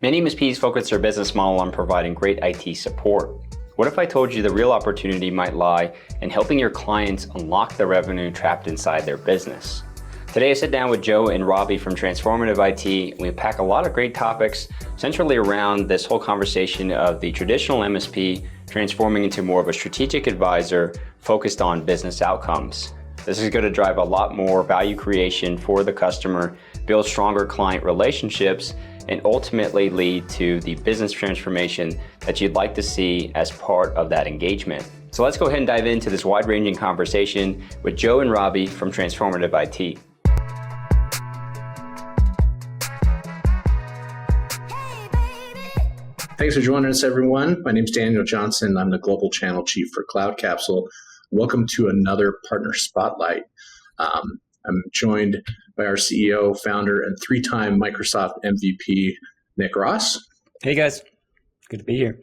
Many MSPs focus their business model on providing great IT support. What if I told you the real opportunity might lie in helping your clients unlock the revenue trapped inside their business? Today I sit down with Joe and Robby from Transformative IT, and we pack a lot of great topics centrally around this whole conversation of the traditional MSP transforming into more of a strategic advisor focused on business outcomes. This is going to drive a lot more value creation for the customer, build stronger client relationships, and ultimately lead to the business transformation that you'd like to see as part of that engagement. So let's go ahead and dive into this wide-ranging conversation with Joe and Robby from Transformative IT. Thanks for joining us, everyone. My name is Daniel Johnson. I'm the Global Channel Chief for Cloud Capsule. Welcome to another Partner Spotlight. I'm joined by our CEO, founder, and three-time Microsoft MVP, Nick Ross. Hey guys, good to be here.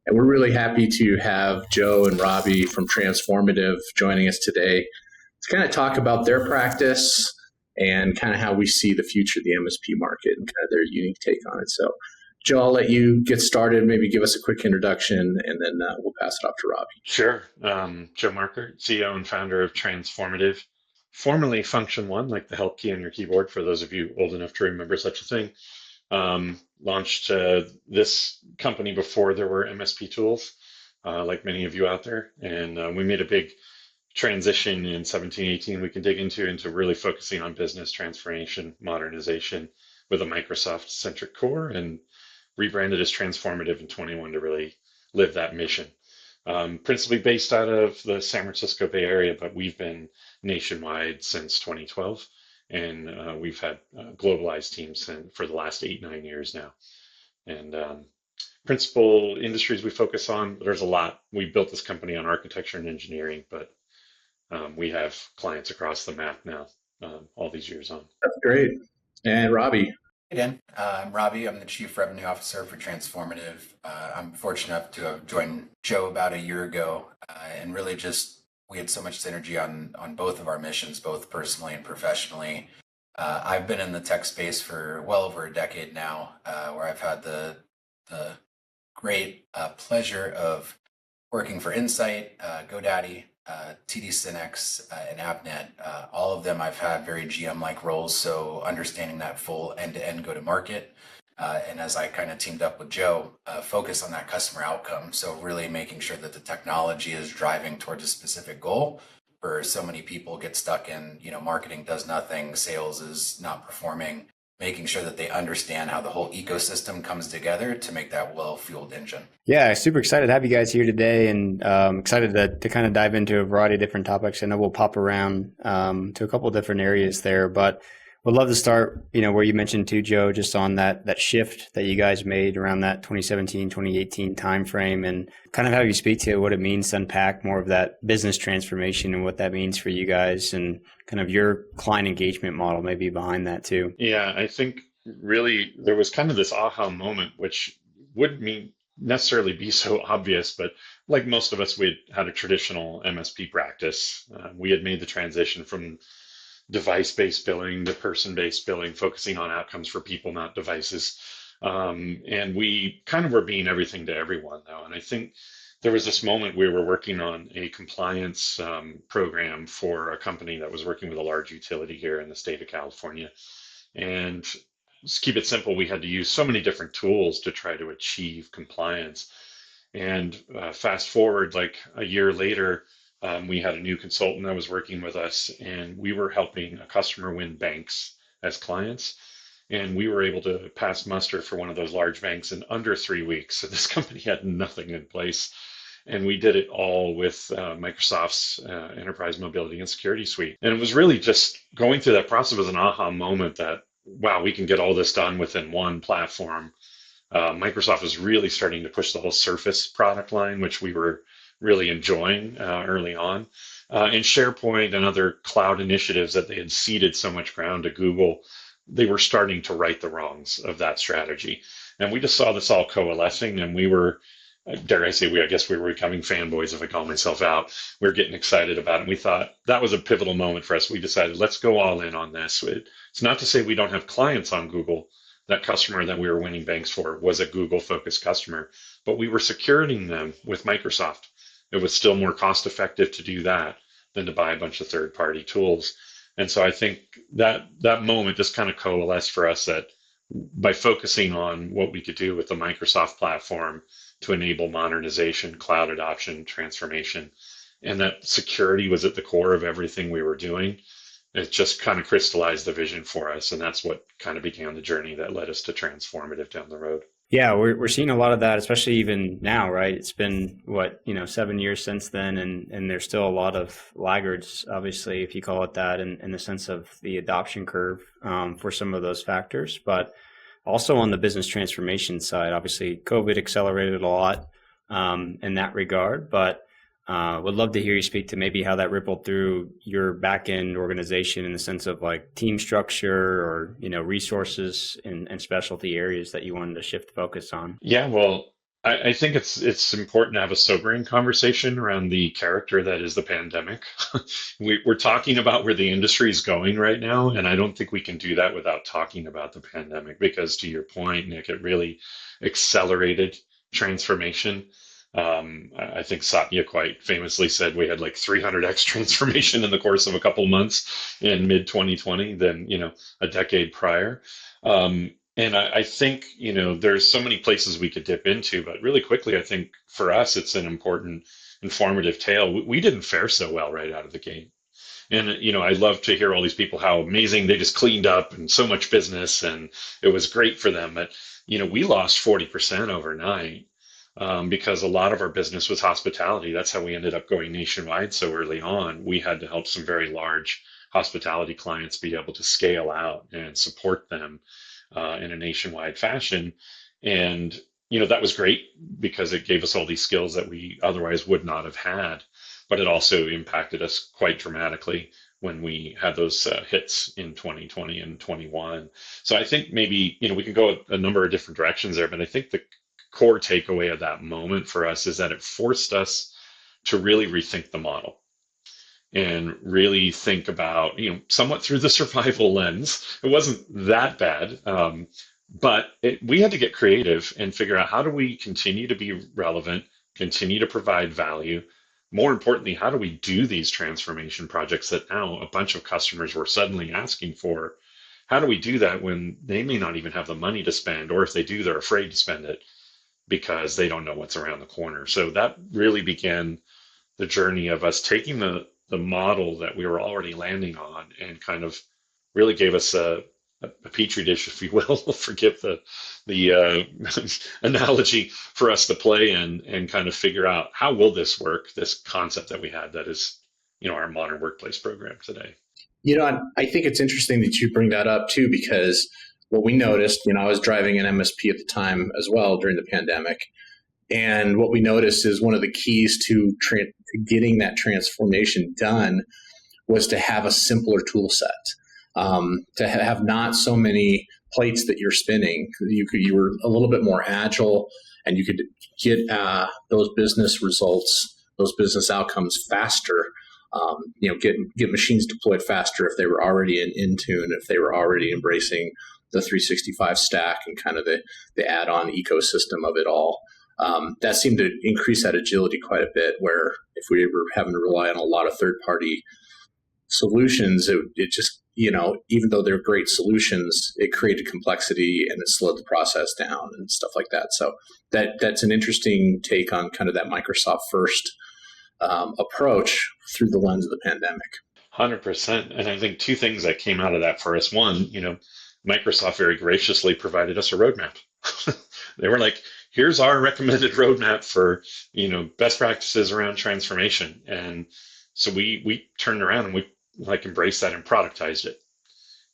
And we're really happy to have Joe and Robby from Transformative joining us today to kind of talk about their practice and kind of how we see the future of the MSP market and kind of their unique take on it. So, Joe, I'll let you get started, maybe give us a quick introduction, and then we'll pass it off to Robby. Sure. Joe Markert, CEO and founder of Transformative, formerly Function One, like the help key on your keyboard, for those of you old enough to remember such a thing. Launched this company before there were MSP tools, like many of you out there. And we made a big transition in 17, 18 we can dig into really focusing on business transformation, modernization with a Microsoft-centric core, and rebranded as Transformative in 21 to really live that mission. Principally based out of the San Francisco Bay Area, but we've been nationwide since 2012, and we've had globalized teams for the last 8-9 years now. And principal industries we focus on, there's a lot. We built this company on architecture and engineering, but we have clients across the map now, all these years on. That's great. And Robby. Hey Dan, I'm Robby. I'm the Chief Revenue Officer for Transformative. I'm fortunate enough to have joined Joe about a year ago, and really we had so much synergy on both of our missions, both personally and professionally. I've been in the tech space for well over a decade now, where I've had the great pleasure of working for Insight, GoDaddy, TD Synnex, and AppNet. All of them I've had very GM-like roles, so understanding that full end-to-end go-to-market. And as I kind of teamed up with Joe, focus on that customer outcome. So really making sure that the technology is driving towards a specific goal. For so many people get stuck in, marketing does nothing, sales is not performing, making sure that they understand how the whole ecosystem comes together to make that well-fueled engine. Yeah, super excited to have you guys here today, and excited to kind of dive into a variety of different topics. I know we'll pop around to a couple of different areas there, but would love to start, where you mentioned too, Joe, just on that shift that you guys made around that 2017, 2018 timeframe, and kind of how you speak to what it means to unpack more of that business transformation and what that means for you guys and kind of your client engagement model maybe behind that too. Yeah, I think really there was kind of this aha moment, which wouldn't necessarily be so obvious, but like most of us, we had a traditional MSP practice. We had made the transition from device-based billing to person-based billing, focusing on outcomes for people, not devices. And we kind of were being everything to everyone now. And I think there was this moment we were working on a compliance program for a company that was working with a large utility here in the state of California. And just keep it simple, we had to use so many different tools to try to achieve compliance. And fast forward like a year later, we had a new consultant that was working with us, and we were helping a customer win banks as clients. And we were able to pass muster for one of those large banks in under 3 weeks. So this company had nothing in place. And we did it all with Microsoft's Enterprise Mobility and Security Suite. And it was really just going through that process was an aha moment that, wow, we can get all this done within one platform. Microsoft was really starting to push the whole Surface product line, which we were really enjoying early on. And SharePoint and other cloud initiatives that they had ceded so much ground to Google, they were starting to right the wrongs of that strategy. And we just saw this all coalescing, and we were, dare I say, I guess we were becoming fanboys if I call myself out. We were getting excited about it. And we thought that was a pivotal moment for us. We decided, let's go all in on this. It's not to say we don't have clients on Google, that customer that we were winning banks for was a Google focused customer, but we were securing them with Microsoft. It was still more cost effective to do that than to buy a bunch of third party tools. And so I think that moment just kind of coalesced for us that by focusing on what we could do with the Microsoft platform to enable modernization, cloud adoption, transformation, and that security was at the core of everything we were doing, it just kind of crystallized the vision for us. And that's what kind of began the journey that led us to Transformative down the road. Yeah, we're seeing a lot of that, especially even now, right? It's been 7 years since then, and there's still a lot of laggards, obviously, if you call it that, in the sense of the adoption curve for some of those factors. But also on the business transformation side, obviously, COVID accelerated a lot in that regard. But would love to hear you speak to maybe how that rippled through your back end organization in the sense of like team structure or, resources and specialty areas that you wanted to shift focus on. Yeah, well, I think it's important to have a sobering conversation around the character that is the pandemic. We're talking about where the industry is going right now, and I don't think we can do that without talking about the pandemic because, to your point, Nick, it really accelerated transformation. I think Satya quite famously said we had like 300x transformation in the course of a couple months in mid 2020 than a decade prior. And I think there's so many places we could dip into, but really quickly, I think for us it's an important informative tale. We didn't fare so well right out of the gate. And I love to hear all these people how amazing they just cleaned up and so much business and it was great for them. But we lost 40% overnight. Because a lot of our business was hospitality. That's how we ended up going nationwide so early on. We had to help some very large hospitality clients be able to scale out and support them in a nationwide fashion. And, that was great because it gave us all these skills that we otherwise would not have had. But it also impacted us quite dramatically when we had those hits in 2020 and 21. So I think maybe, we can go a number of different directions there, but I think the core takeaway of that moment for us is that it forced us to really rethink the model and really think about, somewhat through the survival lens. It wasn't that bad, but we had to get creative and figure out how do we continue to be relevant, continue to provide value. More importantly, how do we do these transformation projects that now a bunch of customers were suddenly asking for? How do we do that when they may not even have the money to spend, or if they do, they're afraid to spend it because they don't know what's around the corner? So that really began the journey of us taking the model that we were already landing on and kind of really gave us a petri dish, if you will, forgive the analogy, for us to play in and kind of figure out how will this work, this concept that we had that is, our modern workplace program today. I think it's interesting that you bring that up too, because what we noticed, I was driving an MSP at the time as well during the pandemic. And what we noticed is one of the keys to getting that transformation done was to have a simpler tool set, to have not so many plates that you're spinning. You were a little bit more agile and you could get those business results, those business outcomes faster. Get machines deployed faster if they were already in Intune, if they were already embracing the 365 stack and kind of the add-on ecosystem of it all. That seemed to increase that agility quite a bit, where if we were having to rely on a lot of third-party solutions, it just, even though they're great solutions, it created complexity and it slowed the process down and stuff like that. So that's an interesting take on kind of that Microsoft first approach through the lens of the pandemic. 100%. And I think two things that came out of that for us. One, Microsoft very graciously provided us a roadmap. They were like, here's our recommended roadmap for, best practices around transformation. And so we turned around and we embraced that and productized it.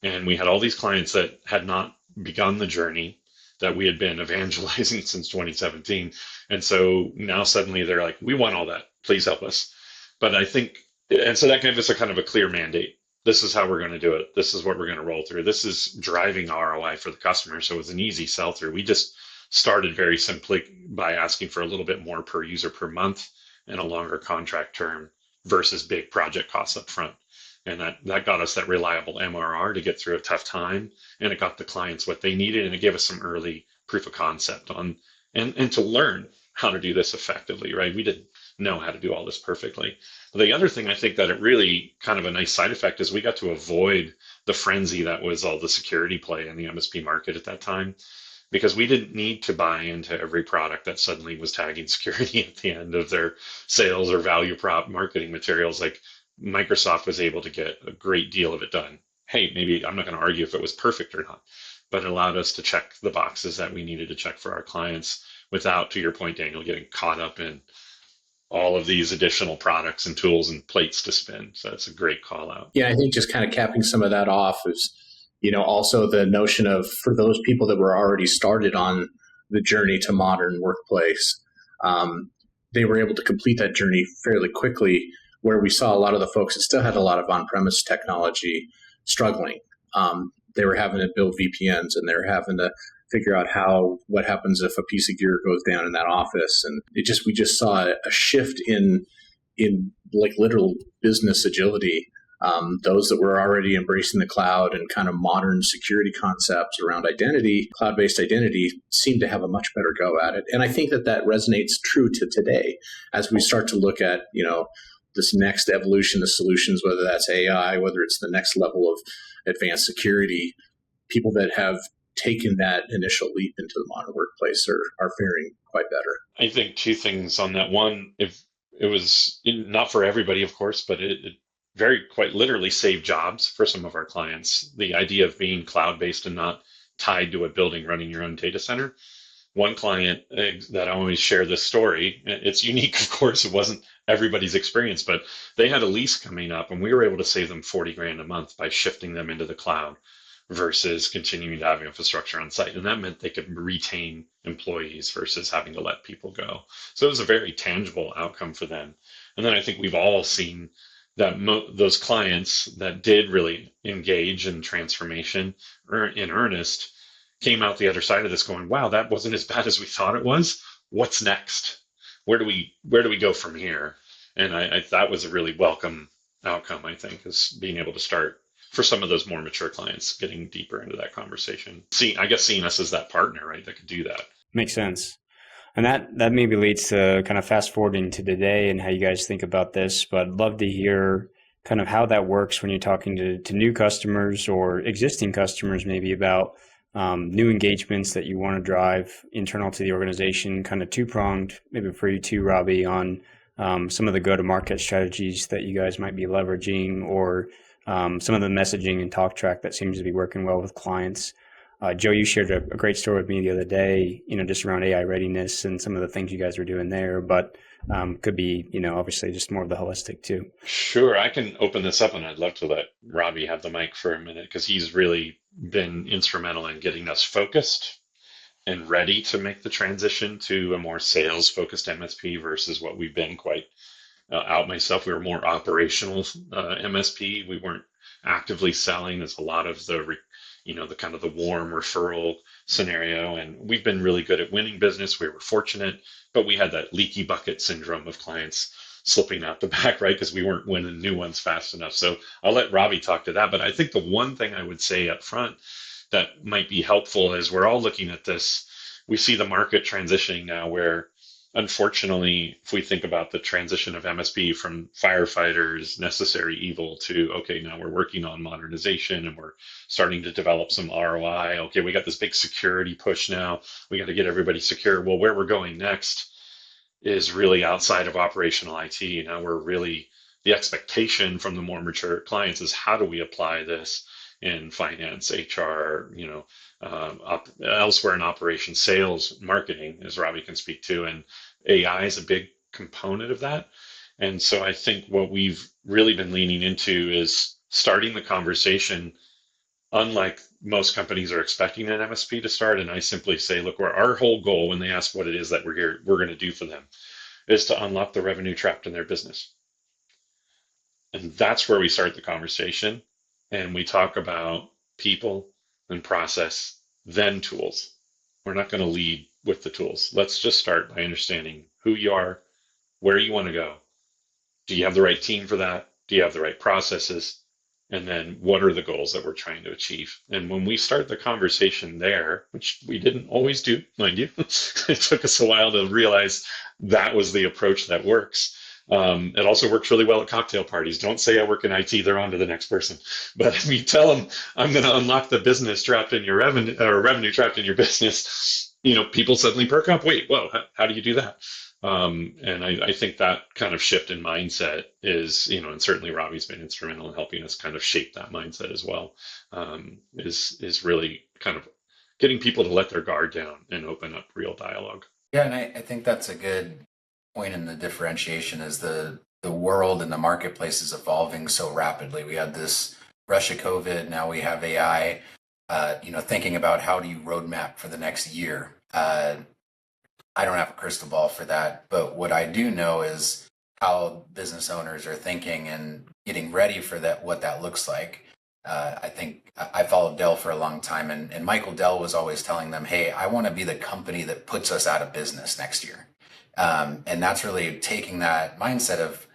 And we had all these clients that had not begun the journey that we had been evangelizing since 2017. And so now suddenly they're like, we want all that. Please help us. But I think, and so that gave us a kind of a clear mandate. This is how we're going to do it. This is what we're going to roll through. This is driving ROI for the customer. So it was an easy sell through. We just started very simply by asking for a little bit more per user per month and a longer contract term versus big project costs up front. And that got us that reliable MRR to get through a tough time. And it got the clients what they needed. And it gave us some early proof of concept on, and to learn how to do this effectively, right? We didn't know how to do all this perfectly. The other thing I think that it really kind of a nice side effect is we got to avoid the frenzy that was all the security play in the MSP market at that time, because we didn't need to buy into every product that suddenly was tagging security at the end of their sales or value prop marketing materials. Like Microsoft was able to get a great deal of it done. Hey, maybe I'm not going to argue if it was perfect or not, but it allowed us to check the boxes that we needed to check for our clients without, to your point, Daniel, getting caught up in all of these additional products and tools and plates to spin. So that's a great call out. Yeah, I think just kind of capping some of that off is, also the notion of, for those people that were already started on the journey to modern workplace, they were able to complete that journey fairly quickly, where we saw a lot of the folks that still had a lot of on-premise technology struggling. They were having to build VPNs, and they were having to figure out what happens if a piece of gear goes down in that office. And we just saw a shift in like literal business agility. Those that were already embracing the cloud and kind of modern security concepts around identity, cloud-based identity, seem to have a much better go at it. And I think that resonates true to today as we start to look at, this next evolution of solutions, whether that's AI, whether it's the next level of advanced security. People that have taken that initial leap into the modern workplace are faring quite better. I think two things on that. One, if it was not for everybody, of course, but it very quite literally saved jobs for some of our clients. The idea of being cloud-based and not tied to a building running your own data center. One client that I always share this story, it's unique, of course, it wasn't everybody's experience, but they had a lease coming up and we were able to save them 40 grand a month by shifting them into the cloud versus continuing to have infrastructure on site. And that meant they could retain employees versus having to let people go. So it was a very tangible outcome for them. And then I think we've all seen that those clients that did really engage in transformation in earnest came out the other side of this going, wow, that wasn't as bad as we thought it was. What's next? Where do we go from here? And I that was a really welcome outcome, I think, is being able to start for some of those more mature clients, getting deeper into that conversation. Seeing us as that partner, right, that could do that. Makes sense. And that maybe leads to kind of fast forwarding to today and how you guys think about this, but I'd love to hear kind of how that works when you're talking to new customers or existing customers, maybe about new engagements that you want to drive internal to the organization, kind of two-pronged, maybe for you too, Robby, on some of the go-to-market strategies that you guys might be leveraging, or some of the messaging and talk track that seems to be working well with clients. Joe, you shared a great story with me the other day, just around AI readiness and some of the things you guys are doing there, but could be, obviously just more of the holistic too. Sure. I can open this up, and I'd love to let Robby have the mic for a minute, because he's really been instrumental in getting us focused and ready to make the transition to a more sales focused MSP versus what we've been quite out myself. We were more operational MSP. We weren't actively selling. There's a lot of the kind of the warm referral scenario. And we've been really good at winning business. We were fortunate, but we had that leaky bucket syndrome of clients slipping out the back, right? Because we weren't winning new ones fast enough. So I'll let Robby talk to that. But I think the one thing I would say up front that might be helpful is we're all looking at this. We see the market transitioning now where, unfortunately, if we think about the transition of MSP from firefighters, necessary evil, to, okay, now we're working on modernization and we're starting to develop some ROI. Okay, we got this big security push now. We got to get everybody secure. Well, where we're going next is really outside of operational IT. Now the expectation from the more mature clients is, how do we apply this in finance, HR, elsewhere in operations, sales, marketing, as Robby can speak to, and AI is a big component of that. And so I think what we've really been leaning into is starting the conversation, unlike most companies are expecting an MSP to start. And I simply say, look, our whole goal when they ask what it is that we're going to do for them is to unlock the revenue trapped in their business. And that's where we start the conversation. And we talk about people and process, then tools. We're not going to lead with the tools. Let's just start by understanding who you are, where you want to go. Do you have the right team for that? Do you have the right processes? And then what are the goals that we're trying to achieve? And when we start the conversation there, which we didn't always do, mind you, it took us a while to realize that was the approach that works. It also works really well at cocktail parties. Don't say I work in IT, they're on to the next person. But if you tell them I'm going to unlock the business trapped in your revenue, or revenue trapped in your business, people suddenly perk up. Wait, whoa, how do you do that? And I think that kind of shift in mindset is, and certainly Robby's been instrumental in helping us kind of shape that mindset as well, is really kind of getting people to let their guard down and open up real dialogue. Yeah, and I think that's a good point in the differentiation is the world and the marketplace is evolving so rapidly. We had this rush of COVID, now we have AI, thinking about how do you roadmap for the next year. I don't have a crystal ball for that, but what I do know is how business owners are thinking and getting ready for that, what that looks like. I think I followed Dell for a long time, and Michael Dell was always telling them, hey, I want to be the company that puts us out of business next year. And that's really taking that mindset of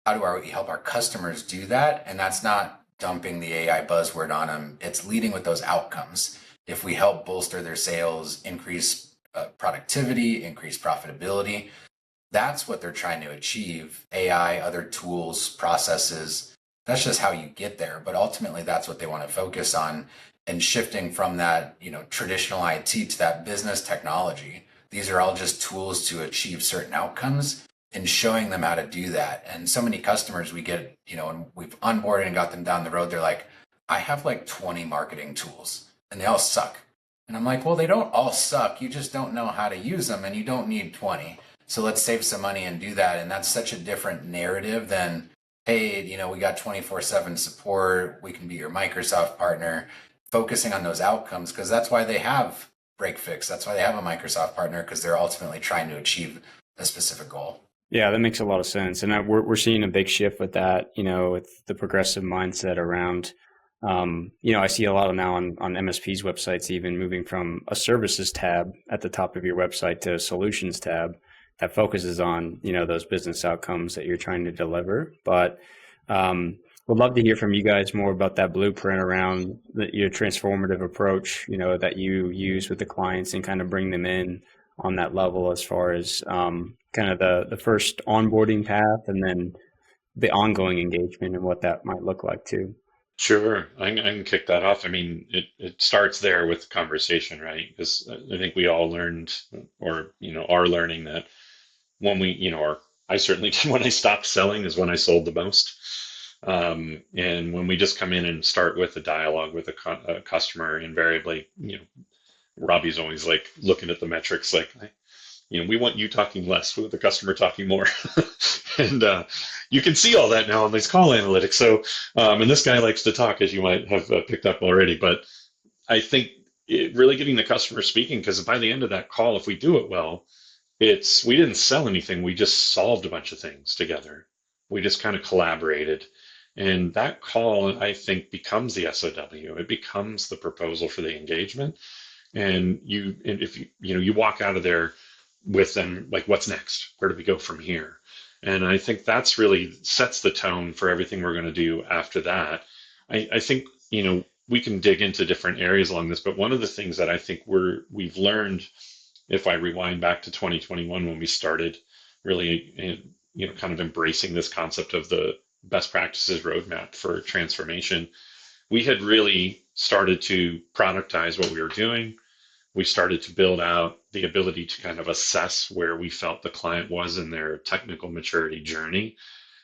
how do we help our customers do that? And that's not dumping the AI buzzword on them. It's leading with those outcomes. If we help bolster their sales, increase productivity, increase profitability, that's what they're trying to achieve. AI, other tools, processes, that's just how you get there. But ultimately, that's what they want to focus on, and shifting from that, traditional IT to that business technology. These are all just tools to achieve certain outcomes and showing them how to do that. And so many customers we get, and we've onboarded and got them down the road, they're like, I have like 20 marketing tools and they all suck. And I'm like, well, they don't all suck. You just don't know how to use them, and you don't need 20. So let's save some money and do that. And that's such a different narrative than, hey, we got 24/7 support. We can be your Microsoft partner, focusing on those outcomes, because that's why they have break fix. That's why they have a Microsoft partner, because they're ultimately trying to achieve a specific goal. Yeah, that makes a lot of sense. And we're seeing a big shift with that, with the progressive mindset around, I see a lot of now on MSP's websites, even moving from a services tab at the top of your website to a solutions tab that focuses on, those business outcomes that you're trying to deliver. But would love to hear from you guys more about that blueprint around your transformative approach, that you use with the clients and kind of bring them in on that level as far as kind of the first onboarding path and then the ongoing engagement and what that might look like too. Sure, I can kick that off. I mean, it starts there with the conversation, right? Because I think we all learned, or are learning that when we, or I certainly did when I stopped selling is when I sold the most. And when we just come in and start with a dialogue with a customer, invariably, Robby's always like looking at the metrics, like, we want you talking less with the customer talking more. And you can see all that now on these call analytics. So, and this guy likes to talk, as you might have picked up already. But I think really getting the customer speaking, because by the end of that call, if we do it well, we didn't sell anything. We just solved a bunch of things together. We just kind of collaborated. And that call, I think, becomes the SOW. It becomes the proposal for the engagement. And if you walk out of there with them, like, what's next? Where do we go from here? And I think that's really sets the tone for everything we're going to do after that. I think, we can dig into different areas along this, but one of the things that I think we've learned, if I rewind back to 2021, when we started really, kind of embracing this concept of the best practices roadmap for transformation, we had really started to productize what we were doing. We started to build out the ability to kind of assess where we felt the client was in their technical maturity journey.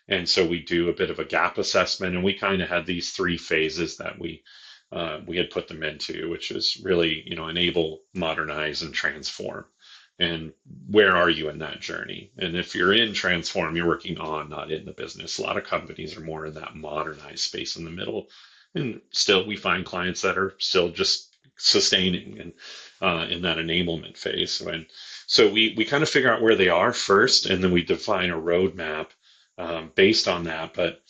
And so we do a bit of a gap assessment, and we kind of had these 3 phases that we had put them into, which is really, enable, modernize, and transform. And where are you in that journey? And if you're in transform, you're working on, not in the business. A lot of companies are more in that modernize space in the middle. And still, we find clients that are still just sustaining and in that enablement phase. And so we kind of figure out where they are first, and then we define a roadmap based on that. But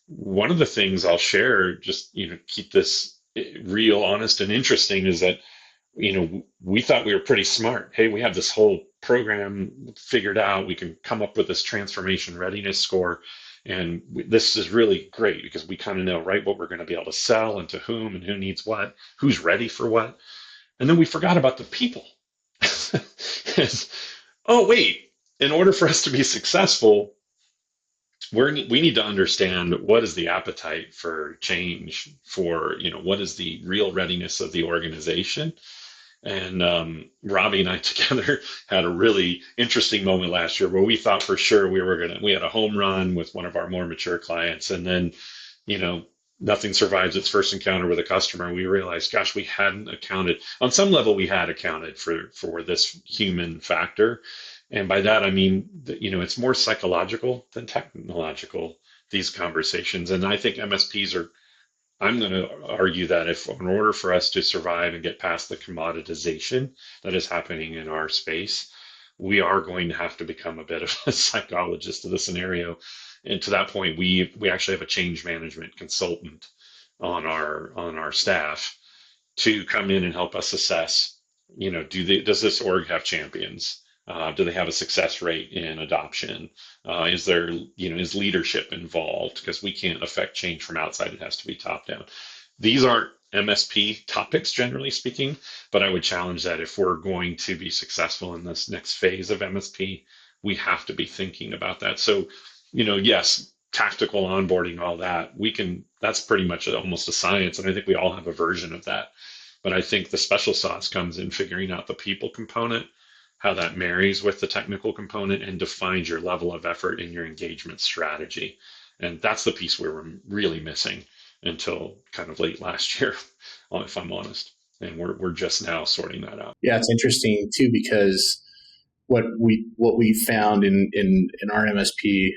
one of the things I'll share, just keep this real, honest, and interesting, is that we thought we were pretty smart. Hey, we have this whole program figured out. We can come up with this transformation readiness score. And this is really great because we kind of know, right, what we're going to be able to sell and to whom and who needs what, who's ready for what. And then we forgot about the people. Oh, wait, in order for us to be successful, we need to understand what is the appetite for change, for, what is the real readiness of the organization. And Robby and I together had a really interesting moment last year where we thought for sure we had a home run with one of our more mature clients. And then, nothing survives its first encounter with a customer. We realized, gosh, we hadn't accounted on some level. We had accounted for this human factor. And by that, I mean, it's more psychological than technological, these conversations. And I think I'm going to argue that if in order for us to survive and get past the commoditization that is happening in our space, we are going to have to become a bit of a psychologist of the scenario. And to that point, we actually have a change management consultant on our staff to come in and help us assess, does this org have champions? Do they have a success rate in adoption? Is leadership involved? Because we can't affect change from outside. It has to be top down. These aren't MSP topics, generally speaking, but I would challenge that if we're going to be successful in this next phase of MSP, we have to be thinking about that. So, yes, tactical onboarding, all that, that's pretty much almost a science. And I think we all have a version of that. But I think the special sauce comes in figuring out the people component, how that marries with the technical component, and defines your level of effort in your engagement strategy. And that's the piece we were really missing until kind of late last year, if I'm honest. And we're just now sorting that out. Yeah, it's interesting too, because what we found in our MSP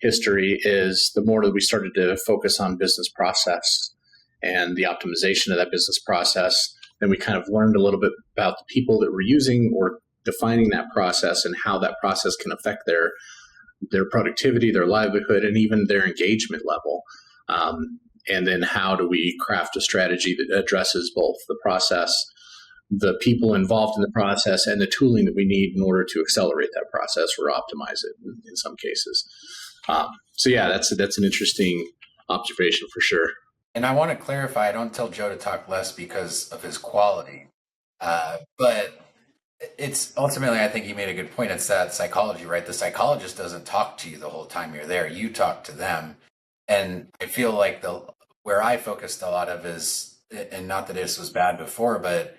history is the more that we started to focus on business process and the optimization of that business process, then we kind of learned a little bit about the people that we're using or defining that process and how that process can affect their productivity, their livelihood, and even their engagement level. And then how do we craft a strategy that addresses both the process, the people involved in the process, and the tooling that we need in order to accelerate that process or optimize it in some cases. So yeah, that's an interesting observation for sure. And I want to clarify, I don't tell Joe to talk less because of his quality, but it's ultimately, I think he made a good point. It's that psychology, right? The psychologist doesn't talk to you the whole time you're there. You talk to them. And I feel like where I focused a lot of is, and not that this was bad before, but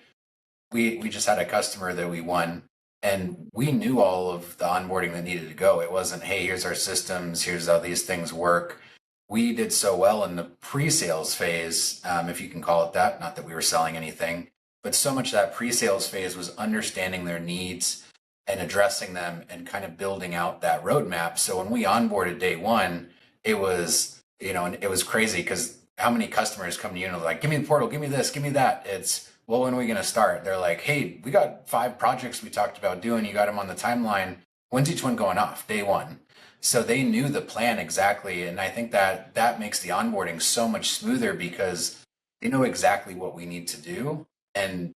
we just had a customer that we won, and we knew all of the onboarding that needed to go. It wasn't, hey, here's our systems, here's how these things work. We did so well in the pre-sales phase, if you can call it that, not that we were selling anything, but so much of that pre-sales phase was understanding their needs and addressing them and kind of building out that roadmap. So when we onboarded day one, it was, and it was crazy because how many customers come to you and are like, give me the portal, give me this, give me that. It's, well, when are we going to start? They're like, hey, we got 5 projects we talked about doing. You got them on the timeline. When's each one going off? Day one. So they knew the plan exactly. And I think that makes the onboarding so much smoother because they know exactly what we need to do. And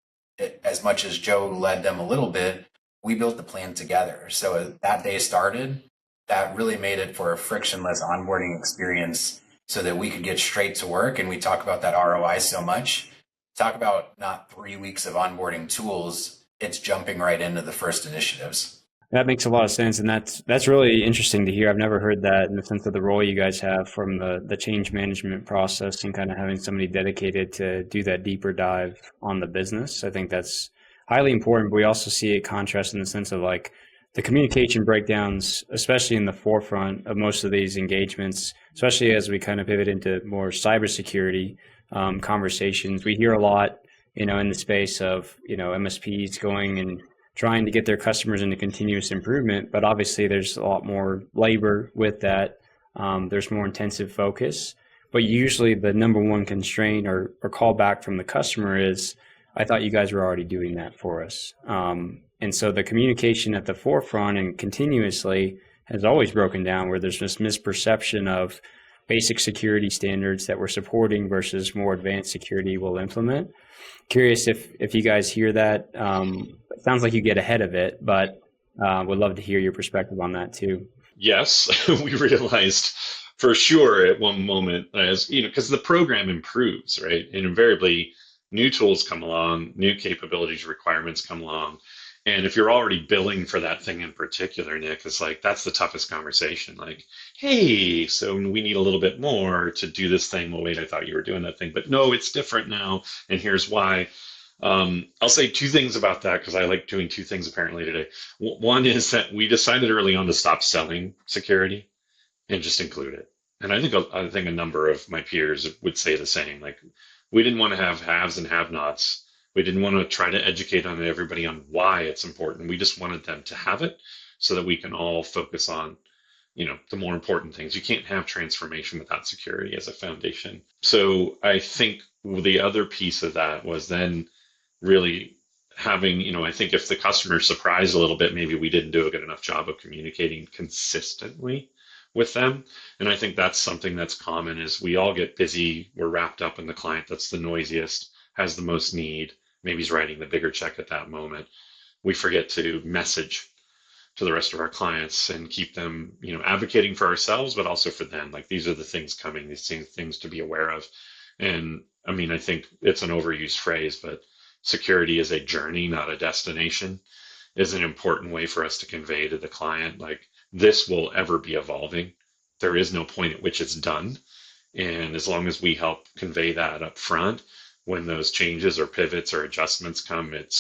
as much as Joe led them a little bit, we built the plan together. So that day started, that really made it for a frictionless onboarding experience so that we could get straight to work. And we talk about that ROI so much. Talk about not 3 weeks of onboarding tools. It's jumping right into the first initiatives. That makes a lot of sense. And that's really interesting to hear. I've never heard that in the sense of the role you guys have from the change management process and kind of having somebody dedicated to do that deeper dive on the business. I think that's highly important. But we also see it contrast in the sense of like the communication breakdowns, especially in the forefront of most of these engagements, especially as we kind of pivot into more cybersecurity conversations. We hear a lot, in the space of, MSPs going and trying to get their customers into continuous improvement, but obviously there's a lot more labor with that. There's more intensive focus, but usually the number one constraint or callback from the customer is, I thought you guys were already doing that for us. And so the communication at the forefront and continuously has always broken down, where there's this misperception of basic security standards that we're supporting versus more advanced security we'll implement. Curious if you guys hear that. It sounds like you get ahead of it, but would love to hear your perspective on that too. Yes, we realized for sure at one moment, as you know, because the program improves, right? And invariably new tools come along, new capabilities, requirements come along. And if you're already billing for that thing in particular, Nick, it's like that's the toughest conversation. Like, hey, so we need a little bit more to do this thing. Well, wait, I thought you were doing that thing, but no, it's different now, and here's why. I'll say two things about that because I like doing two things apparently today. One is that we decided early on to stop selling security and just include it. And I think a number of my peers would say the same. Like, we didn't want to have haves and have-nots. We didn't want to try to educate on everybody on why it's important. We just wanted them to have it so that we can all focus on, the more important things. You can't have transformation without security as a foundation. So I think the other piece of that was then really having, I think if the customer is surprised a little bit, maybe we didn't do a good enough job of communicating consistently with them. And I think that's something that's common is we all get busy. We're wrapped up in the client that's the noisiest, has the most need, maybe he's writing the bigger check at that moment. We forget to message to the rest of our clients and keep them, advocating for ourselves, but also for them. Like, these are the things coming, these things to be aware of. And I mean, I think it's an overused phrase, but security is a journey, not a destination, is an important way for us to convey to the client, like, this will ever be evolving. There is no point at which it's done. And as long as we help convey that up front, when those changes or pivots or adjustments come, it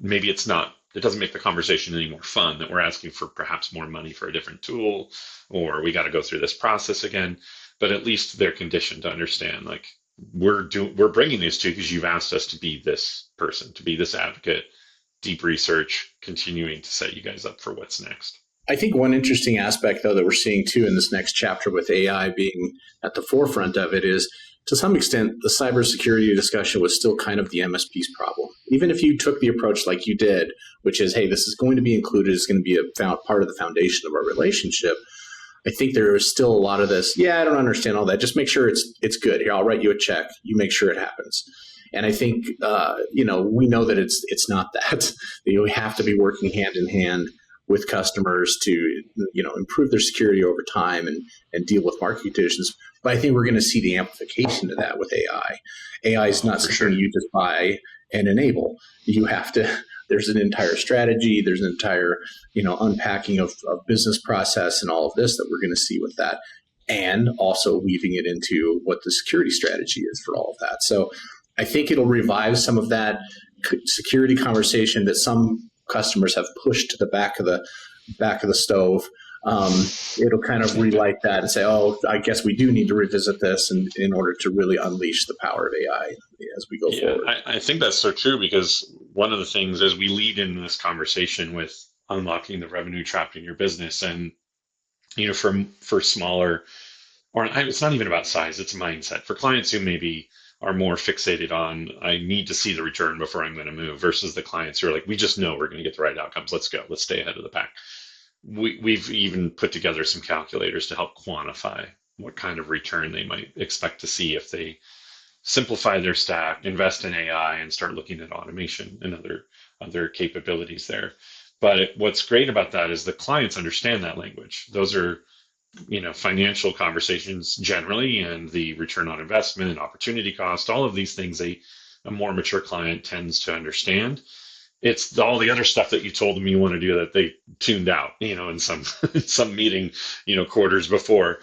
doesn't make the conversation any more fun that we're asking for perhaps more money for a different tool, or we got to go through this process again. But at least they're conditioned to understand, like, we're bringing this to you because you've asked us to be this person, to be this advocate, deep research, continuing to set you guys up for what's next. I think one interesting aspect, though, that we're seeing too in this next chapter with AI being at the forefront of it is, to some extent, the cybersecurity discussion was still kind of the MSP's problem. Even if you took the approach like you did, which is, hey, this is going to be included, it's going to be a part of the foundation of our relationship, I think there is still a lot of this, I don't understand all that. Just make sure it's good. Here, I'll write you a check. You make sure it happens. And I think, we know that it's not that. We have to be working hand in hand with customers to, improve their security over time and deal with market conditions. But I think we're going to see the amplification of that with AI. AI is not something you just buy and enable. You have to, there's an entire strategy, there's an entire, unpacking of business process and all of this that we're going to see with that. And also weaving it into what the security strategy is for all of that. So I think it'll revive some of that security conversation that some customers have pushed to the back of the stove. It'll kind of relight that and say, oh, I guess we do need to revisit this in order to really unleash the power of AI as we go forward. I think that's so true, because one of the things as we lead in this conversation with unlocking the revenue trapped in your business, and for smaller, or it's not even about size, it's mindset. For clients who maybe are more fixated on, I need to see the return before I'm going to move, versus the clients who are like, we just know we're going to get the right outcomes. Let's go. Let's stay ahead of the pack. We've even put together some calculators to help quantify what kind of return they might expect to see if they simplify their stack, invest in AI, and start looking at automation and other capabilities there. But what's great about that is the clients understand that language. Those are financial conversations generally, and the return on investment, opportunity cost, all of these things a more mature client tends to understand. It's all the other stuff that you told them you want to do that they tuned out, in some meeting, quarters before.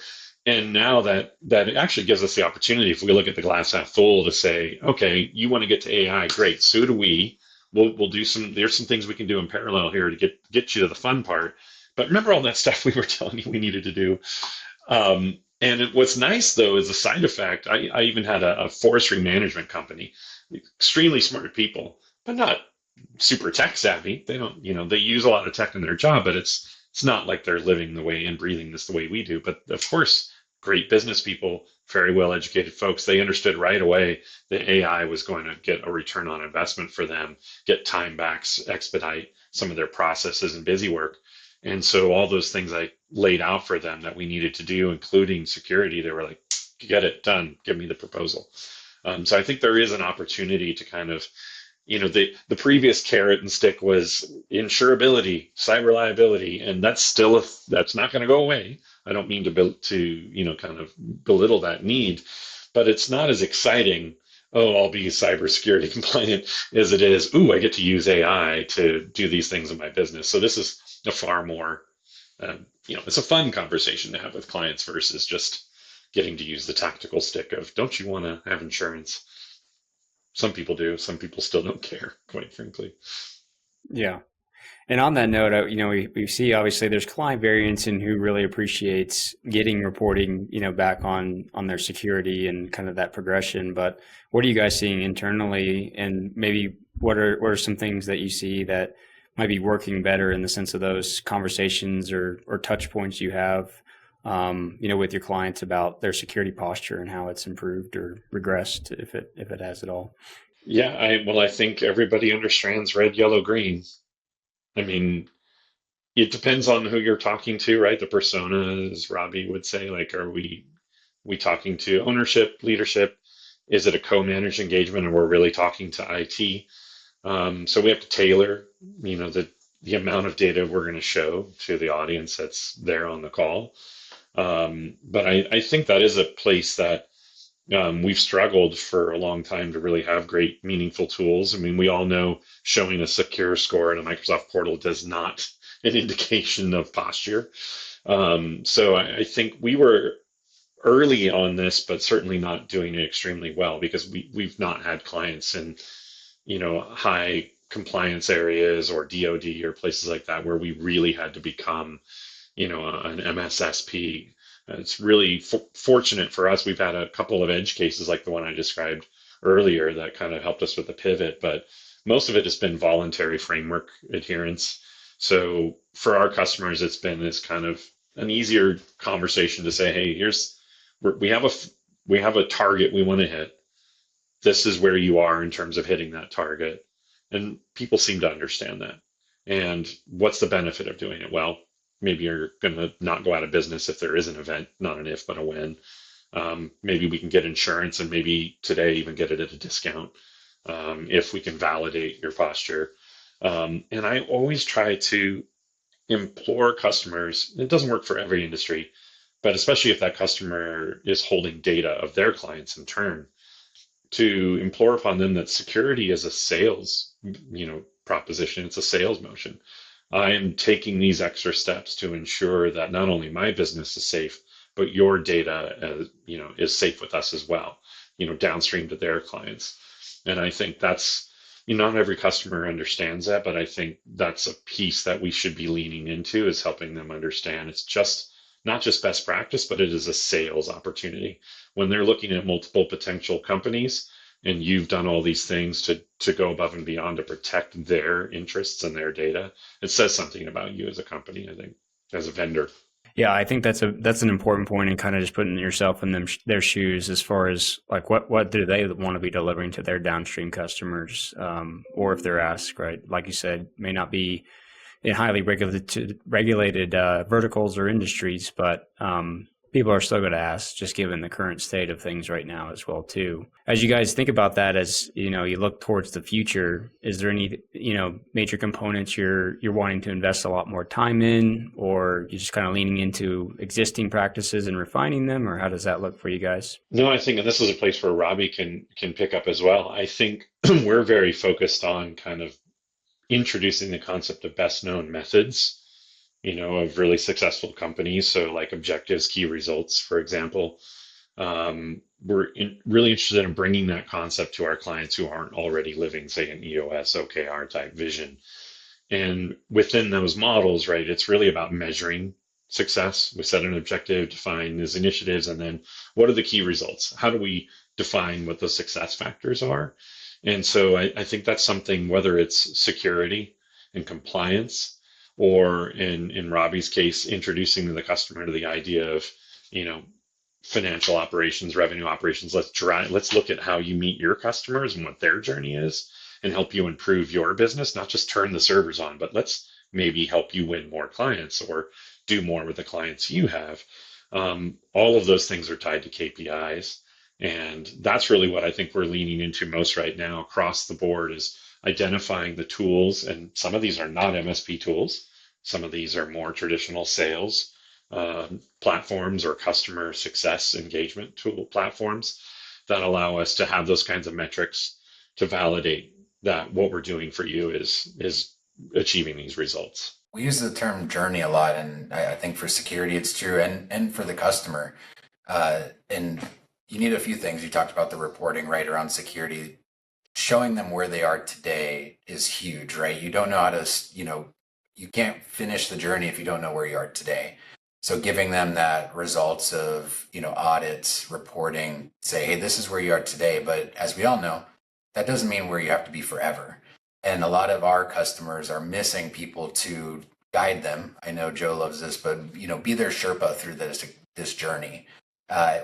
And now that it actually gives us the opportunity, if we look at the glass half full, to say, okay, you want to get to AI, great. So do we. We'll do there's some things we can do in parallel here to get you to the fun part. But remember all that stuff we were telling you we needed to do. What's nice, though, is a side effect. I even had a forestry management company, extremely smart people, but not super tech savvy. They don't, they use a lot of tech in their job, but it's not like they're living the way and breathing this the way we do. But of course, great business people, very well educated folks. They understood right away that AI was going to get a return on investment for them, get time backs, expedite some of their processes and busy work. And so all those things I laid out for them that we needed to do, including security, they were like, get it done, give me the proposal. So I think there is an opportunity to kind of, the previous carrot and stick was insurability, cyber liability, and that's not going to go away. I don't mean to kind of belittle that need, but it's not as exciting. Oh, I'll be cybersecurity compliant as it is. Ooh, I get to use AI to do these things in my business. So this is a far more, it's a fun conversation to have with clients versus just getting to use the tactical stick of, don't you want to have insurance? Some people do. Some people still don't care, quite frankly. Yeah. And on that note, we see obviously there's client variance in who really appreciates getting reporting, back on their security and kind of that progression. But what are you guys seeing internally, and maybe what are some things that you see that might be working better in the sense of those conversations or touch points you have, with your clients about their security posture and how it's improved or regressed, if it has at all? Yeah, I think everybody understands red, yellow, green. I mean, it depends on who you're talking to, right? The persona, as Robby would say, like, are we talking to ownership, leadership? Is it a co-managed engagement, and we're really talking to IT? So we have to tailor, the amount of data we're going to show to the audience that's there on the call. But I think that is a place that we've struggled for a long time to really have great, meaningful tools. I mean, we all know showing a secure score in a Microsoft portal does not an indication of posture. So I think we were early on this, but certainly not doing it extremely well because we've not had clients in, high compliance areas or DoD or places like that where we really had to become, an MSSP. It's really fortunate for us. We've had a couple of edge cases like the one I described earlier that kind of helped us with the pivot, but most of it has been voluntary framework adherence. So for our customers, it's been this kind of an easier conversation to say, hey, we have a target we want to hit. This is where you are in terms of hitting that target. And people seem to understand that. And what's the benefit of doing it? Well, maybe you're going to not go out of business if there is an event, not an if, but a when. Maybe we can get insurance and maybe today even get it at a discount if we can validate your posture. And I always try to implore customers, it doesn't work for every industry, but especially if that customer is holding data of their clients in turn, to implore upon them that security is a sales, proposition. It's a sales motion. I am taking these extra steps to ensure that not only my business is safe, but your data, is safe with us as well, downstream to their clients. And I think that's, not every customer understands that, but I think that's a piece that we should be leaning into, is helping them understand it's just not just best practice, but it is a sales opportunity. When they're looking at multiple potential companies and you've done all these things to go above and beyond to protect their interests and their data, it says something about you as a company, I think, as a vendor. Yeah, I think that's an important point, and kind of just putting yourself in their shoes as far as like what do they want to be delivering to their downstream customers, or if they're asked, right? Like you said, may not be in highly regulated verticals or industries, but people are still going to ask, just given the current state of things right now as well too. As you guys think about that, as you look towards the future, is there any major components you're wanting to invest a lot more time in, or you're just kind of leaning into existing practices and refining them, or how does that look for you guys? No, I think, and this is a place where Robby can pick up as well. I think we're very focused on kind of introducing the concept of best known methods, of really successful companies. So like objectives, key results, for example. We're really interested in bringing that concept to our clients who aren't already living, say, an EOS, OKR type vision. And within those models, right, it's really about measuring success. We set an objective, define those initiatives, and then what are the key results? How do we define what the success factors are? And so I think that's something, whether it's security and compliance, or in Robby's case, introducing the customer to the idea of, financial operations, revenue operations. Let's look at how you meet your customers and what their journey is, and help you improve your business, not just turn the servers on, but let's maybe help you win more clients or do more with the clients you have. All of those things are tied to KPIs. And that's really what I think we're leaning into most right now across the board, is identifying the tools. And some of these are not MSP tools. Some of these are more traditional sales platforms or customer success engagement tool platforms that allow us to have those kinds of metrics to validate that what we're doing for you is achieving these results. We use the term journey a lot, and I think for security it's true, and for the customer. And you need a few things. You talked about the reporting, right, around security. Showing them where they are today is huge, right? You don't know how to, you can't finish the journey if you don't know where you are today. So giving them that results of, audits, reporting, say, hey, this is where you are today. But as we all know, that doesn't mean where you have to be forever. And a lot of our customers are missing people to guide them. I know Joe loves this, but, be their Sherpa through this journey.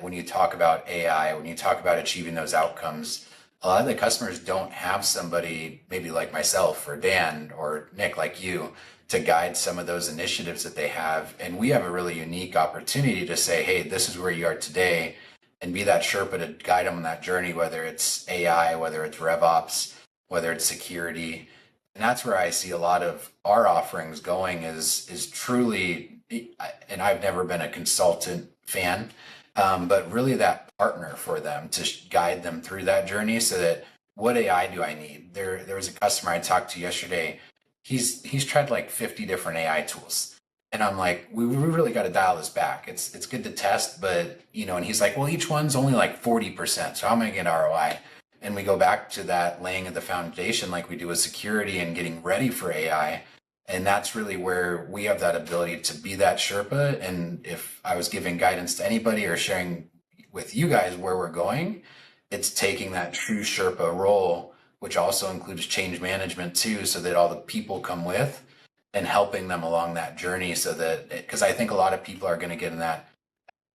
When you talk about AI, when you talk about achieving those outcomes, a lot of the customers don't have somebody maybe like myself or Dan or Nick like you to guide some of those initiatives that they have. And we have a really unique opportunity to say, hey, this is where you are today, and be that Sherpa to guide them on that journey, whether it's AI, whether it's RevOps, whether it's security. And that's where I see a lot of our offerings going is truly, and I've never been a consultant fan, but really that partner for them to guide them through that journey so that what AI do I need? There was a customer I talked to yesterday. He's tried like 50 different AI tools. And I'm like, we really got to dial this back. It's good to test, but and he's like, well, each one's only like 40%. So how am I going to get ROI? And we go back to that laying of the foundation like we do with security and getting ready for AI. And that's really where we have that ability to be that Sherpa. And if I was giving guidance to anybody or sharing with you guys where we're going, it's taking that true Sherpa role, which also includes change management too, so that all the people come with, and helping them along that journey so that, because I think a lot of people are going to get in that,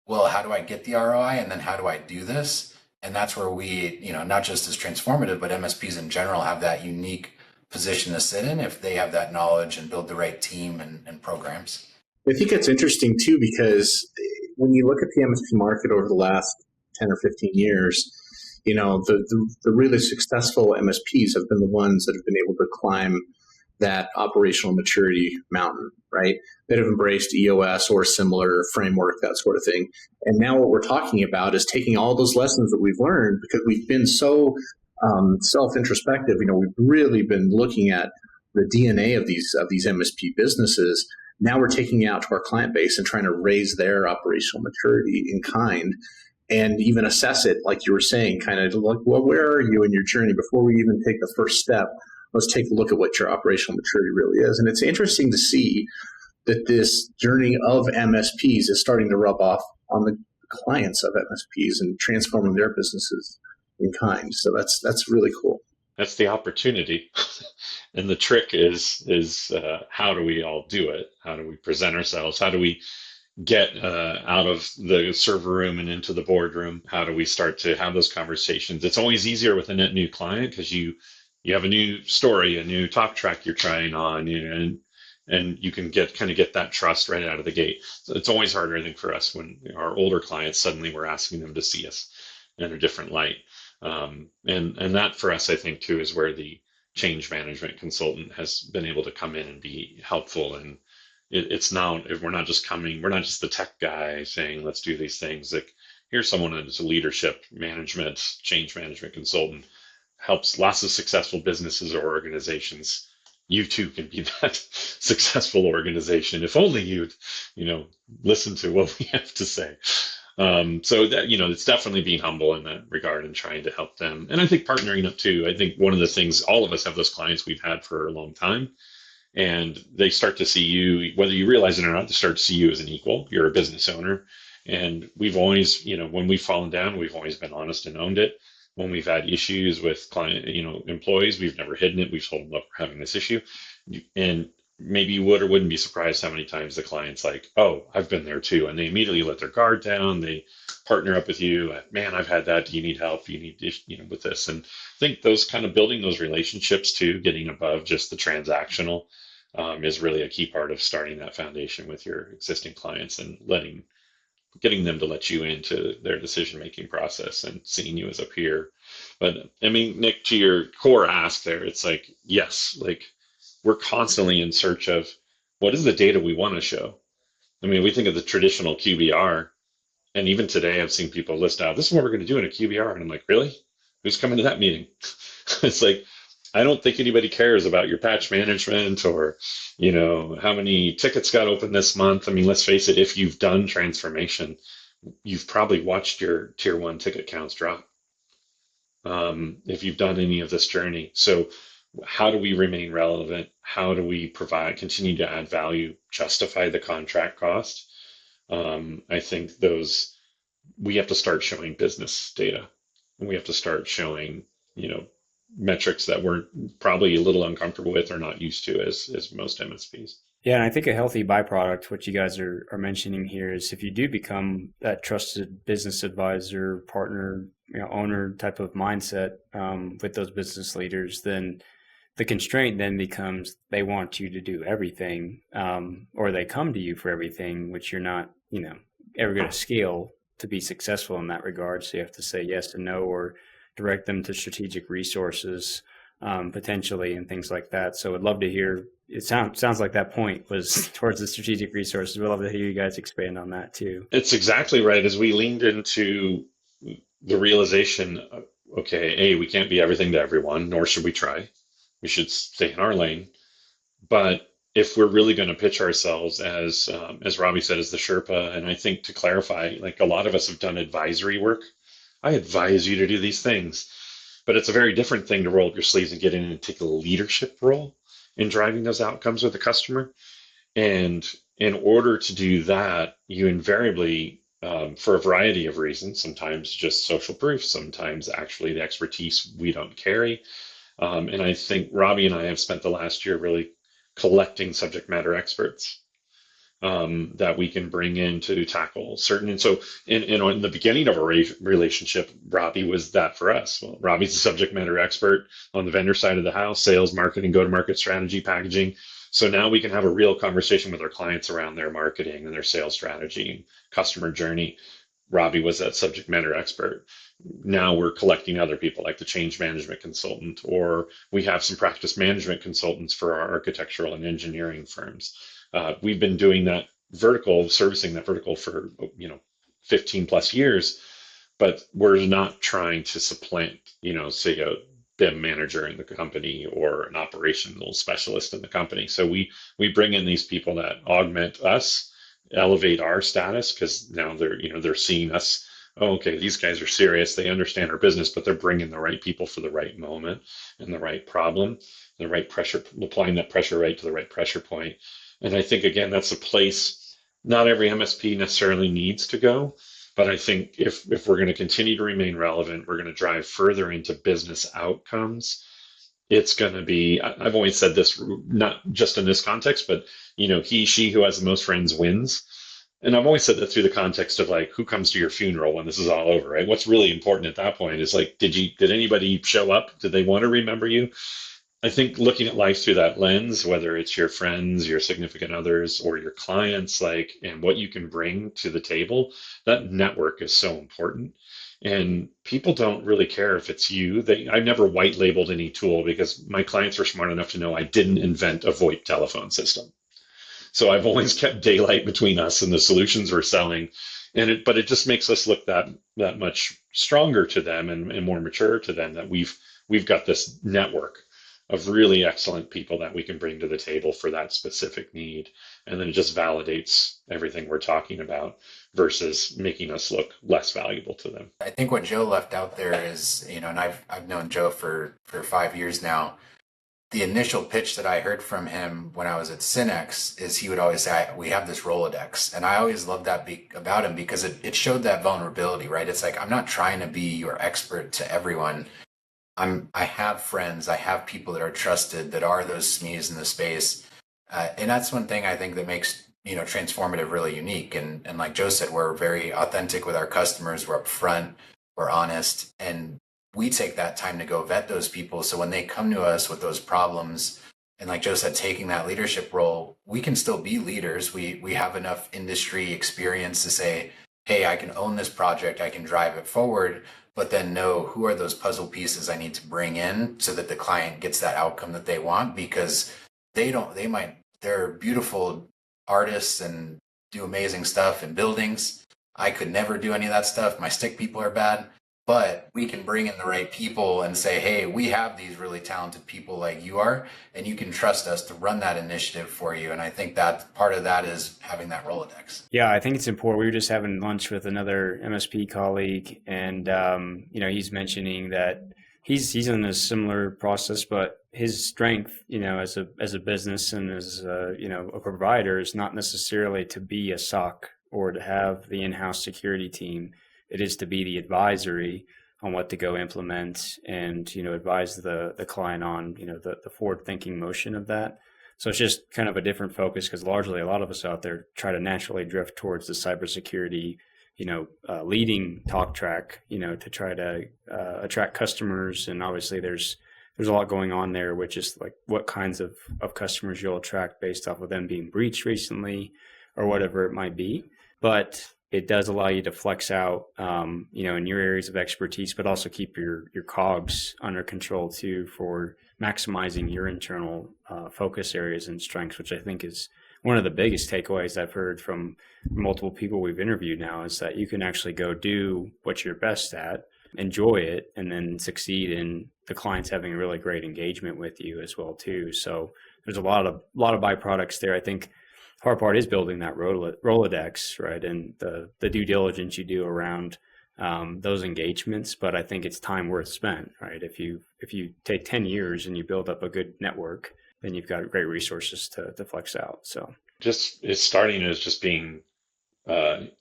well, how do I get the ROI? And then how do I do this? And that's where we, not just as Transformative, but MSPs in general have that unique position to sit in if they have that knowledge and build the right team and programs. I think it's interesting too, because when you look at the MSP market over the last 10 or 15 years, the really successful MSPs have been the ones that have been able to climb that operational maturity mountain, right? That have embraced EOS or similar framework, that sort of thing. And now what we're talking about is taking all those lessons that we've learned, because we've been so self-introspective. We've really been looking at the DNA of these MSP businesses. Now we're taking it out to our client base and trying to raise their operational maturity in kind, and even assess it, like you were saying, kind of like, well, where are you in your journey before we even take the first step? Let's take a look at what your operational maturity really is. And it's interesting to see that this journey of MSPs is starting to rub off on the clients of MSPs and transforming their businesses in kind. So that's really cool. That's the opportunity. And the trick is how do we all do it? How do we present ourselves? How do we get out of the server room and into the boardroom? How do we start to have those conversations? It's always easier with a net new client because you have a new story, a new talk track you're trying on, and you can get that trust right out of the gate. So it's always harder, I think, for us when our older clients, suddenly we're asking them to see us in a different light. And that for us, I think, too, is where the change management consultant has been able to come in and be helpful. And it's now, if we're not just the tech guy saying, let's do these things. Like, here's someone that's a leadership management, change management consultant, helps lots of successful businesses or organizations. You too can be that successful organization if only you'd, listen to what we have to say. So that, it's definitely being humble in that regard and trying to help them. And I think partnering up too. I think one of the things, all of us have those clients we've had for a long time, and they start to see you, whether you realize it or not, they start to see you as an equal. You're a business owner. And we've always, when we've fallen down, we've always been honest and owned it. When we've had issues with client, employees, we've never hidden it. We've told them, look, we're having this issue. And maybe you would or wouldn't be surprised how many times the client's like, oh, I've been there too. And they immediately let their guard down. They partner up with you. Man, I've had that. Do you need help? Do you need, with this? And I think those kind of building those relationships too, getting above just the transactional, is really a key part of starting that foundation with your existing clients and getting them to let you into their decision-making process and seeing you as a peer. But I mean, Nick, to your core ask there, it's like, yes, like we're constantly in search of what is the data we want to show. I mean, we think of the traditional QBR, and even today I've seen people list out, this is what we're going to do in a QBR. And I'm like, really? Who's coming to that meeting? It's like, I don't think anybody cares about your patch management or, how many tickets got opened this month. I mean, let's face it, if you've done transformation, you've probably watched your tier one ticket counts drop, if you've done any of this journey. So how do we remain relevant? How do we continue to add value, justify the contract cost? I think we have to start showing business data, and we have to start showing, metrics that we're probably a little uncomfortable with or not used to as most MSPs. Yeah, and I think a healthy byproduct, what you guys are mentioning here, is if you do become that trusted business advisor, partner, owner type of mindset with those business leaders, then the constraint then becomes they want you to do everything, or they come to you for everything, which you're not, ever going to scale to be successful in that regard. So you have to say yes and no, or direct them to strategic resources, potentially, and things like that. So I'd love to hear. It sounds like that point was towards the strategic resources. We'd love to hear you guys expand on that too. It's exactly right. As we leaned into the realization, okay, we can't be everything to everyone, nor should we try. We should stay in our lane. But if we're really going to pitch ourselves as Robby said, as the Sherpa, and I think to clarify, like a lot of us have done advisory work. I advise you to do these things, but it's a very different thing to roll up your sleeves and get in and take a leadership role in driving those outcomes with the customer. And in order to do that, you invariably, for a variety of reasons, sometimes just social proof, sometimes actually the expertise we don't carry. And I think Robby and I have spent the last year really collecting subject matter experts that we can bring in to tackle certain. And so in the beginning of our relationship, Robby was that for us. Well, Robby's a subject matter expert on the vendor side of the house, sales, marketing, go-to-market strategy, packaging. So now we can have a real conversation with our clients around their marketing and their sales strategy and customer journey. Robby was that subject matter expert. Now we're collecting other people like the change management consultant, or we have some practice management consultants for our architectural and engineering firms. We've been doing that vertical, servicing that vertical for 15 plus years, but we're not trying to supplant, say a BIM manager in the company or an operational specialist in the company. So we bring in these people that augment us, elevate our status, because now they're seeing us. Oh, okay, these guys are serious. They understand our business, but they're bringing the right people for the right moment and the right problem, the right pressure, applying that pressure right to the right pressure point. And I think, again, that's a place not every MSP necessarily needs to go. But I think if we're going to continue to remain relevant, we're going to drive further into business outcomes. It's going to be, I've always said this, not just in this context, but, she who has the most friends wins. And I've always said that through the context of like, who comes to your funeral when this is all over, right? What's really important at that point is like, did anybody show up? Did they want to remember you? I think looking at life through that lens, whether it's your friends, your significant others, or your clients, and what you can bring to the table, that network is so important. And people don't really care if it's you. I've never white labeled any tool because my clients are smart enough to know I didn't invent a VoIP telephone system. So I've always kept daylight between us and the solutions we're selling. But it just makes us look that much stronger to them and more mature to them, that we've got this network of really excellent people that we can bring to the table for that specific need. And then it just validates everything we're talking about versus making us look less valuable to them. I think what Joe left out there is, and I've known Joe for 5 years now. The initial pitch that I heard from him when I was at Synex is he would always say, we have this Rolodex. And I always loved that about him because it showed that vulnerability, right? It's like, I'm not trying to be your expert to everyone. I have friends, I have people that are trusted, that are those SMEs in the space. And that's one thing I think that makes, Transformative really unique. And like Joe said, we're very authentic with our customers. We're upfront, we're honest, and we take that time to go vet those people. So when they come to us with those problems, and like Joe said, taking that leadership role, we can still be leaders. We have enough industry experience to say, hey, I can own this project, I can drive it forward, but then know who are those puzzle pieces I need to bring in so that the client gets that outcome that they want, because they're beautiful artists and do amazing stuff in buildings. I could never do any of that stuff. My stick people are bad. But we can bring in the right people and say, hey, we have these really talented people like you are, and you can trust us to run that initiative for you. And I think that part of that is having that Rolodex. Yeah, I think it's important. We were just having lunch with another MSP colleague, and he's mentioning that he's in a similar process, but his strength, as a business and as a provider, is not necessarily to be a SOC or to have the in-house security team. It is to be the advisory on what to go implement and, advise the client on, the forward-thinking motion of that. So it's just kind of a different focus because largely a lot of us out there try to naturally drift towards the cybersecurity, leading talk track, to try to attract customers. And obviously there's a lot going on there, which is like what kinds of customers you'll attract based off of them being breached recently or whatever it might be. But it does allow you to flex out, in your areas of expertise, but also keep your cogs under control too for maximizing your internal focus areas and strengths, which I think is one of the biggest takeaways I've heard from multiple people we've interviewed now is that you can actually go do what you're best at, enjoy it, and then succeed in the clients having a really great engagement with you as well too. So there's a lot of byproducts there. I think hard part is building that Rolodex, right? And the due diligence you do around those engagements. But I think it's time worth spent, right? If you take 10 years and you build up a good network, then you've got great resources to flex out. So it's starting as just being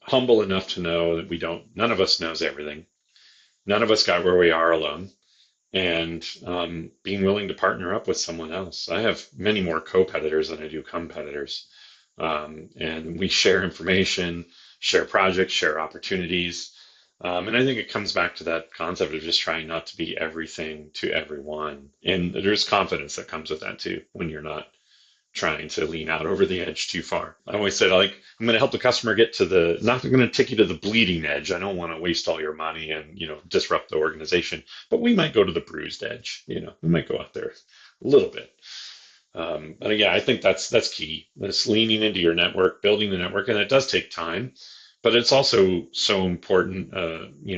humble enough to know that none of us knows everything. None of us got where we are alone. And being willing to partner up with someone else. I have many more co-competitors than I do competitors. And we share information, share projects, share opportunities. And I think it comes back to that concept of just trying not to be everything to everyone. And there's confidence that comes with that too, when you're not trying to lean out over the edge too far. I always said, I'm going to help the customer get not going to take you to the bleeding edge. I don't want to waste all your money and, disrupt the organization, but we might go to the bruised edge. We might go out there a little bit. But yeah, I think that's key. That's leaning into your network, building the network, and it does take time, but it's also so important,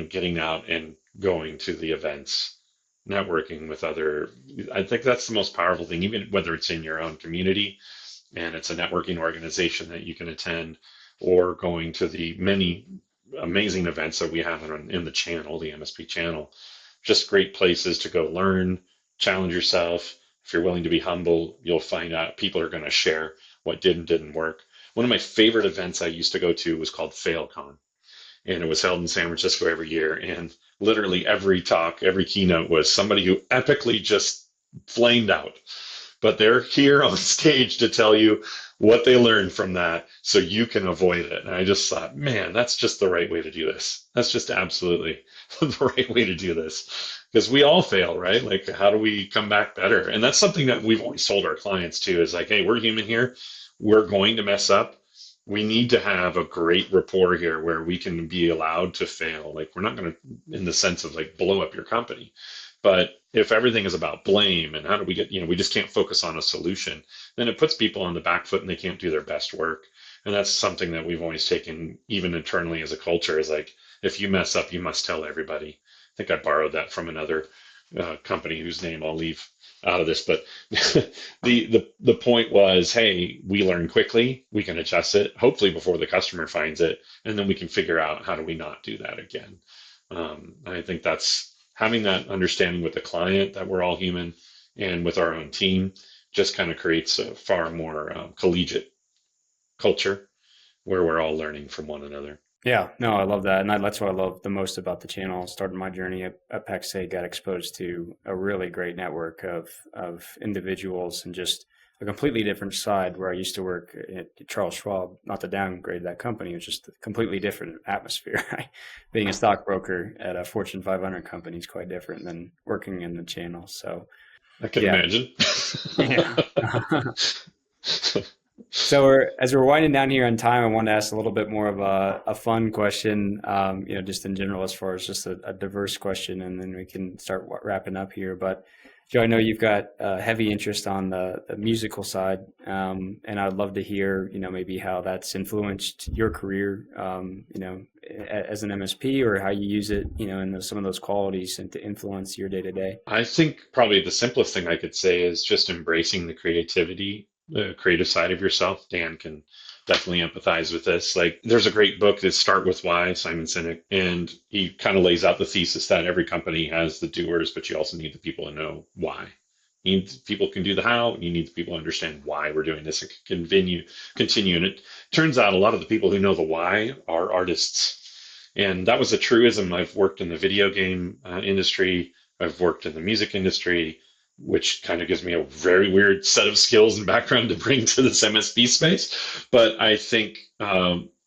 getting out and going to the events, networking with I think that's the most powerful thing, even whether it's in your own community and it's a networking organization that you can attend, or going to the many amazing events that we have in the channel, the MSP channel. Just great places to go learn, challenge yourself. If you're willing to be humble, you'll find out people are going to share what didn't work. One of my favorite events I used to go to was called FailCon, and it was held in San Francisco every year. And literally every talk, every keynote was somebody who epically just flamed out. But they're here on stage to tell you what they learned from that so you can avoid it. And I just thought, man, that's just the right way to do this. That's just absolutely the right way to do this. Because we all fail, right? Like, how do we come back better? And that's something that we've always told our clients too, is like, hey, we're human here. We're going to mess up. We need to have a great rapport here where we can be allowed to fail. Like, we're not going to, in the sense of like blow up your company. But if everything is about blame and how do we get, we just can't focus on a solution, then it puts people on the back foot and they can't do their best work. And that's something that we've always taken, even internally as a culture, is like, if you mess up, you must tell everybody. I think I borrowed that from another company whose name I'll leave out of this, but the point was, hey, we learn quickly, we can adjust it, hopefully before the customer finds it, and then we can figure out how do we not do that again. I think that's having that understanding with the client that we're all human, and with our own team, just kind of creates a far more collegiate culture where we're all learning from one another. Yeah, no, I love that. And that's what I love the most about the channel. Starting my journey at PEXA, got exposed to a really great network of individuals and just a completely different side where I used to work at Charles Schwab, not to downgrade that company. It was just a completely different atmosphere. Being a stockbroker at a Fortune 500 company is quite different than working in the channel. So I can imagine. Yeah. So as we're winding down here on time, I want to ask a little bit more of a fun question, just in general, as far as just a diverse question, and then we can start wrapping up here. But Joe, I know you've got heavy interest on the musical side, and I'd love to hear, maybe how that's influenced your career, as an MSP, or how you use it, in some of those qualities and to influence your day to day. I think probably the simplest thing I could say is just embracing the creativity, the creative side of yourself. Dan can definitely empathize with this. Like, there's a great book that Start With Why, Simon Sinek, and he kind of lays out the thesis that every company has the doers, but you also need the people to know why. You need people can do the how, and you need the people to understand why we're doing this and continue. And it turns out a lot of the people who know the why are artists. And that was a truism. I've worked in the video game industry. I've worked in the music industry, which kind of gives me a very weird set of skills and background to bring to this MSP space. But I think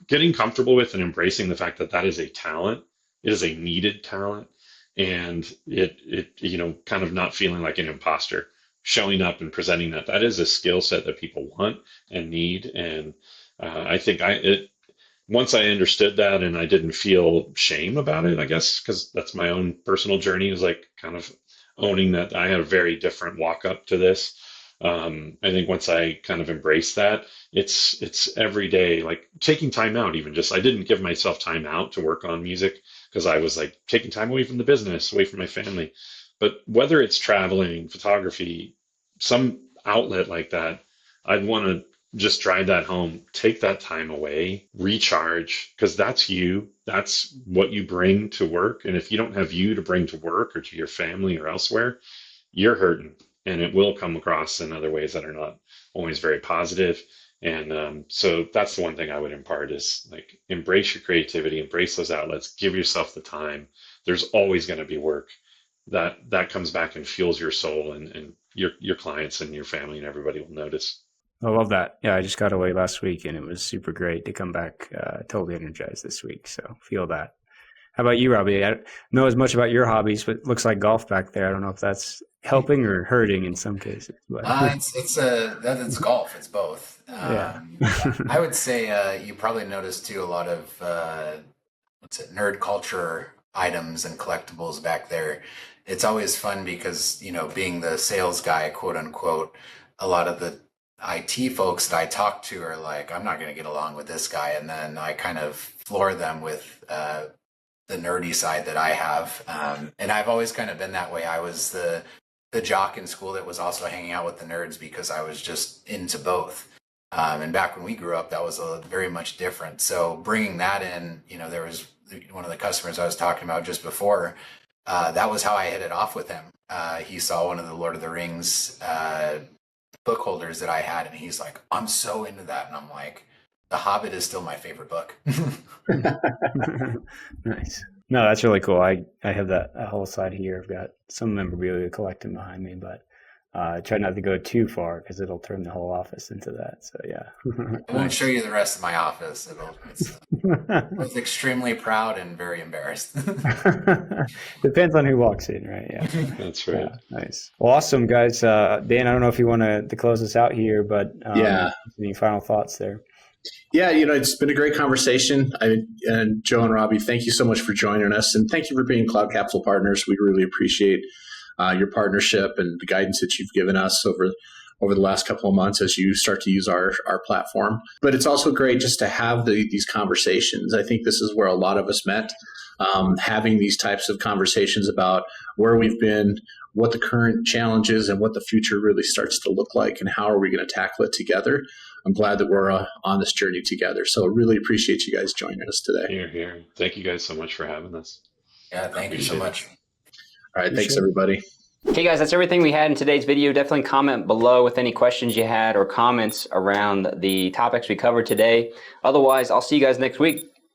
getting comfortable with and embracing the fact that that is a talent, it is a needed talent, and it kind of not feeling like an imposter, showing up and presenting that is a skill set that people want and need. And I think once I understood that and I didn't feel shame about it, I guess, because that's my own personal journey, is like kind of owning that I had a very different walk up to this. I think once I kind of embraced that, it's every day, like taking time out, even just, I didn't give myself time out to work on music because I was like taking time away from the business, away from my family. But whether it's traveling, photography, some outlet like that, I'd want to just drive that home, take that time away, recharge, because that's you. That's what you bring to work. And if you don't have you to bring to work or to your family or elsewhere, you're hurting. And it will come across in other ways that are not always very positive. And so that's the one thing I would impart is like, embrace your creativity, embrace those outlets, give yourself the time. There's always going to be work that comes back and fuels your soul, and your clients and your family and everybody will notice. I love that. Yeah, I just got away last week and it was super great to come back totally energized this week. So feel that. How about you, Robby? I don't know as much about your hobbies, but it looks like golf back there. I don't know if that's helping or hurting in some cases. But it's golf. It's both. Yeah. I would say you probably noticed too a lot of nerd culture items and collectibles back there. It's always fun because being the sales guy, quote unquote, a lot of the IT folks that I talk to are like, I'm not going to get along with this guy. And then I kind of floor them with the nerdy side that I have. And I've always kind of been that way. I was the jock in school that was also hanging out with the nerds because I was just into both. And back when we grew up, that was very much different. So bringing that in, there was one of the customers I was talking about just before. That was how I hit it off with him. He saw one of the Lord of the Rings book holders that I had, and he's like, I'm so into that. And I'm like, The Hobbit is still my favorite book. Nice. No, that's really cool. I have that whole side here. I've got some memorabilia collecting behind me, but I try not to go too far because it'll turn the whole office into that. So yeah. I won't show you the rest of my office. It's both extremely proud and very embarrassed. Depends on who walks in, right? Yeah. That's right. Yeah, nice. Well, awesome, guys. Dan, I don't know if you want to close us out here, but any final thoughts there? Yeah, it's been a great conversation. And Joe and Robby, thank you so much for joining us. And thank you for being Cloud Capsule partners. We really appreciate your partnership and the guidance that you've given us over the last couple of months as you start to use our platform. But it's also great just to have these conversations. I think this is where a lot of us met, having these types of conversations about where we've been, what the current challenge is, and what the future really starts to look like, and how are we going to tackle it together. I'm glad that we're on this journey together. So really appreciate you guys joining us today. Here. Thank you guys so much for having us. Yeah, thank you so much. All right, thanks everybody. Okay, guys, that's everything we had in today's video. Definitely comment below with any questions you had or comments around the topics we covered today. Otherwise, I'll see you guys next week.